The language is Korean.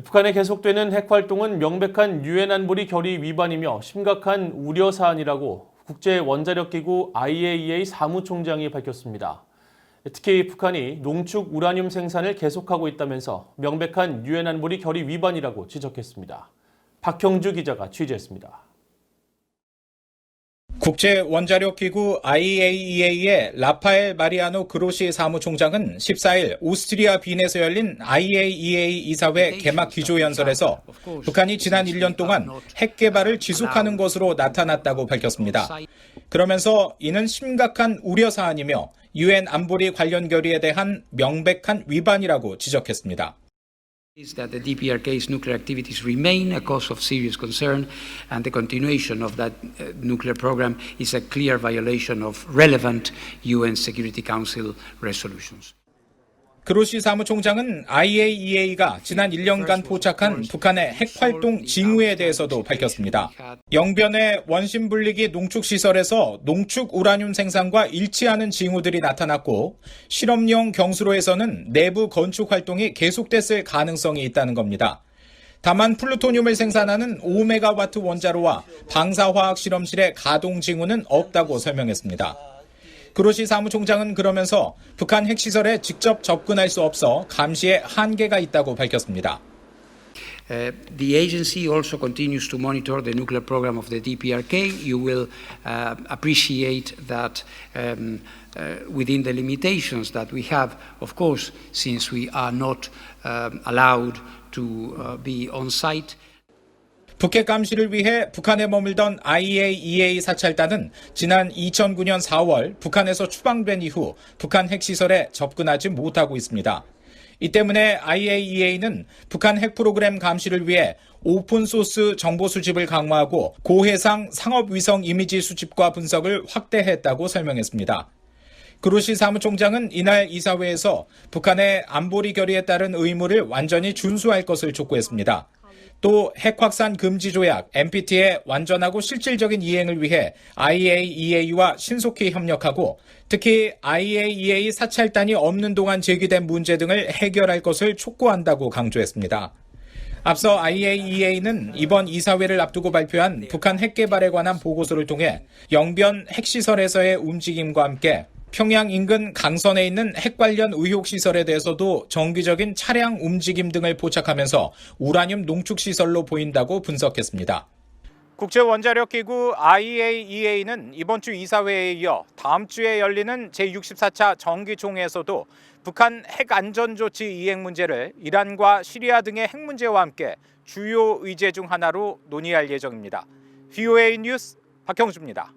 북한의 계속되는 핵활동은 명백한 유엔 안보리 결의 위반이며 심각한 우려 사안이라고 국제원자력기구 IAEA 사무총장이 밝혔습니다. 특히 북한이 농축 우라늄 생산을 계속하고 있다면서 명백한 유엔 안보리 결의 위반이라고 지적했습니다. 박형주 기자가 취재했습니다. 국제원자력기구 IAEA의 라파엘 마리아노 그로시 사무총장은 14일 오스트리아 빈에서 열린 IAEA 이사회 개막 기조연설에서 북한이 지난 1년 동안 핵 개발을 지속하는 것으로 나타났다고 밝혔습니다. 그러면서 이는 심각한 우려 사안이며 유엔 안보리 관련 결의에 대한 명백한 위반이라고 지적했습니다. Is that the DPRK's nuclear activities remain a cause of serious concern, and the continuation of that nuclear program is a clear violation of relevant UN Security Council resolutions. 그로시 사무총장은 IAEA가 지난 1년간 포착한 북한의 핵활동 징후에 대해서도 밝혔습니다. 영변의 원심 분리기 농축시설에서 농축 우라늄 생산과 일치하는 징후들이 나타났고 실험용 경수로에서는 내부 건축 활동이 계속됐을 가능성이 있다는 겁니다. 다만 플루토늄을 생산하는 5메가와트 원자로와 방사화학 실험실의 가동 징후는 없다고 설명했습니다. 그로시 사무총장은 그러면서 북한 핵시설에 직접 접근할 수 없어 감시에 한계가 있다고 밝혔습니다. The agency also continues to monitor the nuclear program of the DPRK. You will appreciate that within the limitations that we have, of course, since we are not allowed to be on site. 북핵 감시를 위해 북한에 머물던 IAEA 사찰단은 지난 2009년 4월 북한에서 추방된 이후 북한 핵시설에 접근하지 못하고 있습니다. 이 때문에 IAEA는 북한 핵 프로그램 감시를 위해 오픈소스 정보 수집을 강화하고 고해상 상업위성 이미지 수집과 분석을 확대했다고 설명했습니다. 그로시 사무총장은 이날 이사회에서 북한의 안보리 결의에 따른 의무를 완전히 준수할 것을 촉구했습니다. 또 핵확산 금지 조약 NPT의 완전하고 실질적인 이행을 위해 IAEA와 신속히 협력하고 특히 IAEA 사찰단이 없는 동안 제기된 문제 등을 해결할 것을 촉구한다고 강조했습니다. 앞서 IAEA는 이번 이사회를 앞두고 발표한 북한 핵 개발에 관한 보고서를 통해 영변 핵시설에서의 움직임과 함께 평양 인근 강선에 있는 핵 관련 의혹 시설에 대해서도 정기적인 차량 움직임 등을 포착하면서 우라늄 농축 시설로 보인다고 분석했습니다. 국제원자력기구 IAEA는 이번 주 이사회에 이어 다음 주에 열리는 제64차 정기총회에서도 북한 핵 안전 조치 이행 문제를 이란과 시리아 등의 핵 문제와 함께 주요 의제 중 하나로 논의할 예정입니다. VOA 뉴스 박형주입니다.